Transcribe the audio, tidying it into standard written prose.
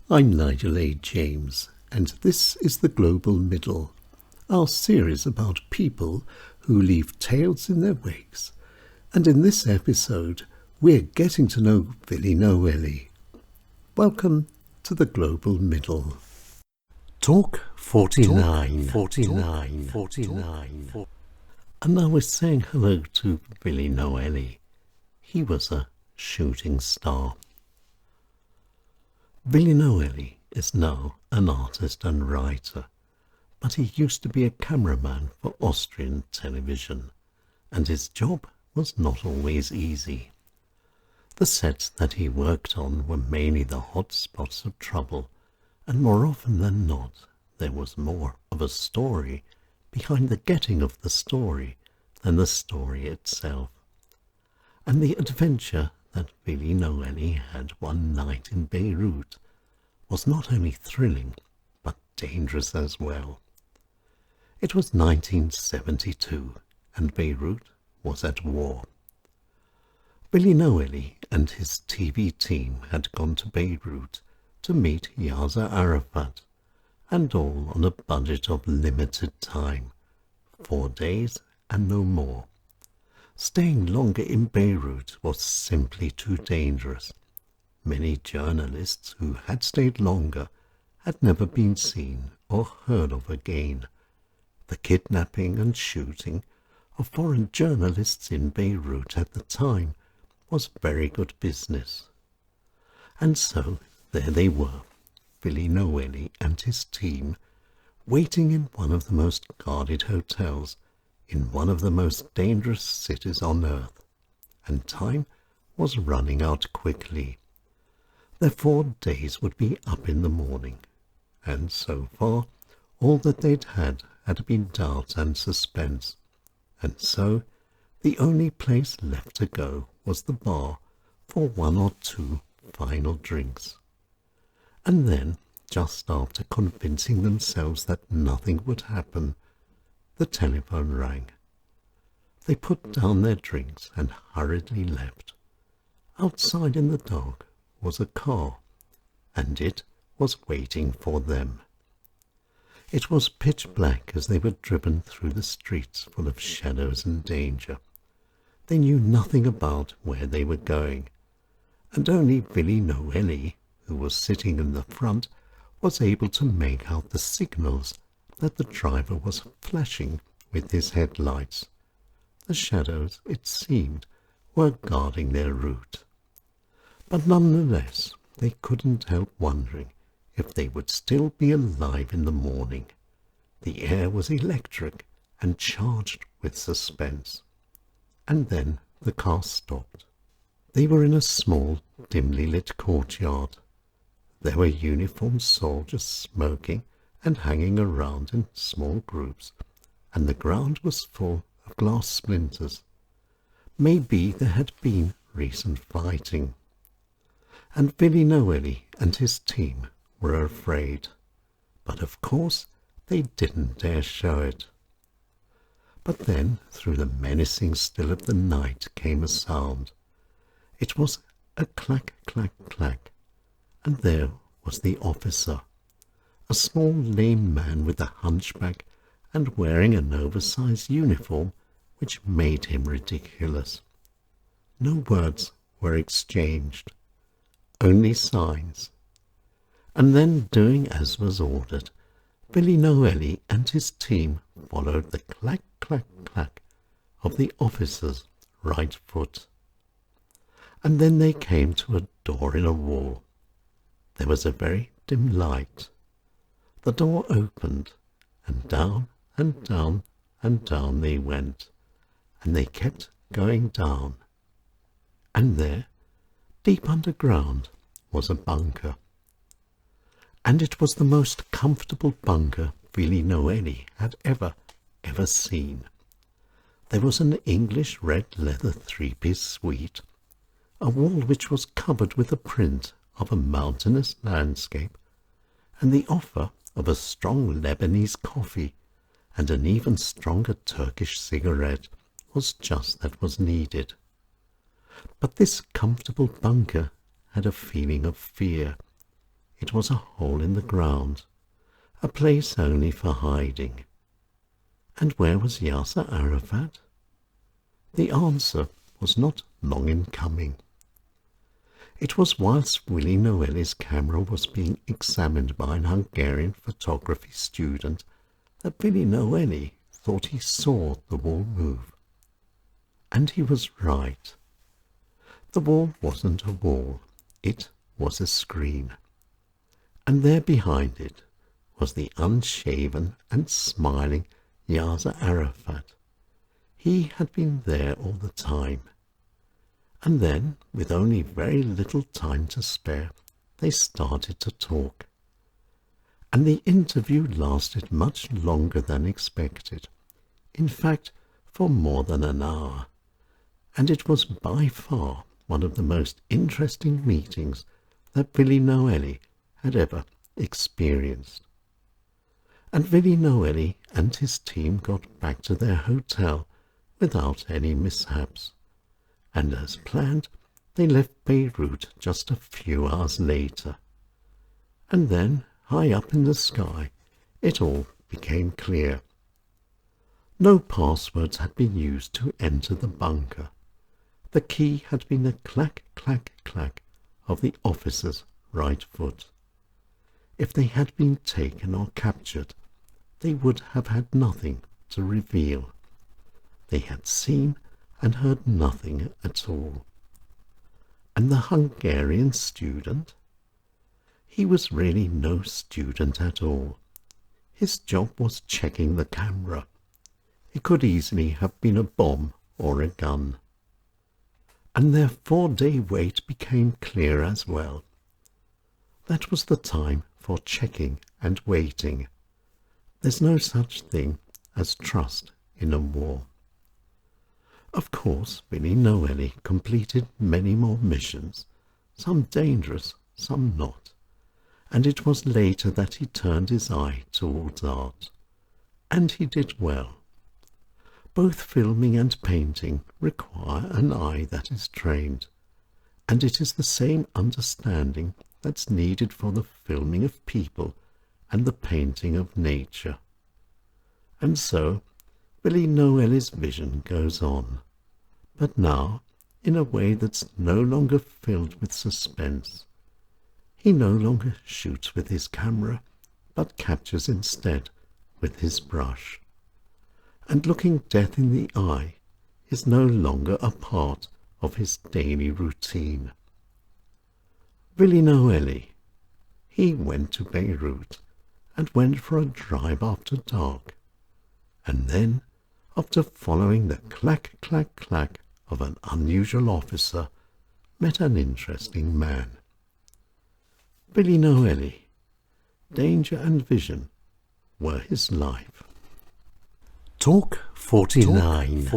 I'm Nigel A. James, and this is The Global Middle, our series about people who leave tales in their wakes. And in this episode, we're getting to know Willi Noelli. Welcome to The Global Middle. Talk 49. And now we're saying hello to Willi Noelli. He was a shooting star. Willi Noelli is now an artist and writer, but he used to be a cameraman for Austrian television, and his job was not always easy. The sets that he worked on were mainly the hot spots of trouble, and more often than not, there was more of a story behind the getting of the story than the story itself. And the adventure that Willi Noelli had one night in Beirut was not only thrilling, but dangerous as well. It was 1972, and Beirut was at war. Willi Noelli and his TV team had gone to Beirut to meet Yasser Arafat, and all on a budget of limited time, 4 days and no more. Staying longer in Beirut was simply too dangerous. Many journalists who had stayed longer had never been seen or heard of again. The kidnapping and shooting of foreign journalists in Beirut at the time was very good business. And so there they were, Willi Noelli and his team, waiting in one of the most guarded hotels in one of the most dangerous cities on earth, and time was running out quickly. Their 4 days would be up in the morning, and so far all that they'd had been doubt and suspense, and so the only place left to go was the bar for 1 or 2 final drinks. And then, just after convincing themselves that nothing would happen, the telephone rang. They put down their drinks and hurriedly left. Outside in the dark was a car, and it was waiting for them. It was pitch black as they were driven through the streets full of shadows and danger. They knew nothing about where they were going, and only Willi Noelli, who was sitting in the front, was able to make out the signals that the driver was flashing with his headlights. The shadows, it seemed, were guarding their route. But nonetheless, they couldn't help wondering if they would still be alive in the morning. The air was electric and charged with suspense. And then the car stopped. They were in a small, dimly lit courtyard. There were uniformed soldiers smoking and hanging around in small groups, and the ground was full of glass splinters. Maybe there had been recent fighting. And Willi Noelli and his team were afraid, but of course they didn't dare show it. But then, through the menacing still of the night came a sound. It was a clack, clack, clack, and there was the officer, a small lame man with a hunchback and wearing an oversized uniform which made him ridiculous. No words were exchanged, only signs. And then, doing as was ordered, Willi Noelli and his team followed the clack, clack, clack of the officer's right foot. And then they came to a door in a wall. There was a very dim light. The door opened, and down and down and down they went, and they kept going down. And there, deep underground, was a bunker. And it was the most comfortable bunker Willi Noelli had ever seen. There was an English red leather 3-piece suite, a wall which was covered with a print of a mountainous landscape, and the offer of a strong Lebanese coffee and an even stronger Turkish cigarette was just that was needed. But this comfortable bunker had a feeling of fear. it was a hole in the ground, a place only for hiding. And where was Yasser Arafat? The answer was not long in coming. It was whilst Willi Noelli's camera was being examined by an Hungarian photography student that Willi Noelli thought he saw the wall move. And he was right. The wall wasn't a wall, it was a screen. And there behind it was the unshaven and smiling Yasser Arafat. He had been there all the time. And then, with only very little time to spare, they started to talk. And the interview lasted much longer than expected. In fact, for more than an hour. And it was by far one of the most interesting meetings that Willi Noelli had ever experienced. And Willi Noelli and his team got back to their hotel without any mishaps. And as planned, they left Beirut just a few hours later. And then, high up in the sky, it all became clear. No passwords had been used to enter the bunker. The key had been the clack, clack, clack of the officer's right foot. If they had been taken or captured, they would have had nothing to reveal. They had seen and heard nothing at all. And the Hungarian student? He was really no student at all. His job was checking the camera. It could easily have been a bomb or a gun. And their 4-day wait became clear as well. That was the time for checking and waiting. There's no such thing as trust in a war. Of course, Willi Noelli completed many more missions, some dangerous, some not, and it was later that he turned his eye towards art. And he did well. Both filming and painting require an eye that is trained, and it is the same understanding that's needed for the filming of people and the painting of nature. And so, Willi Noelli's vision goes on, but now in a way that's no longer filled with suspense. He no longer shoots with his camera, but captures instead with his brush. And looking death in the eye is no longer a part of his daily routine. Willi Noelli, he went to Beirut and went for a drive after dark, and then, after following the clack, clack, clack of an unusual officer, met an interesting man. Willi Noelli, danger and vision were his life. Talk 49.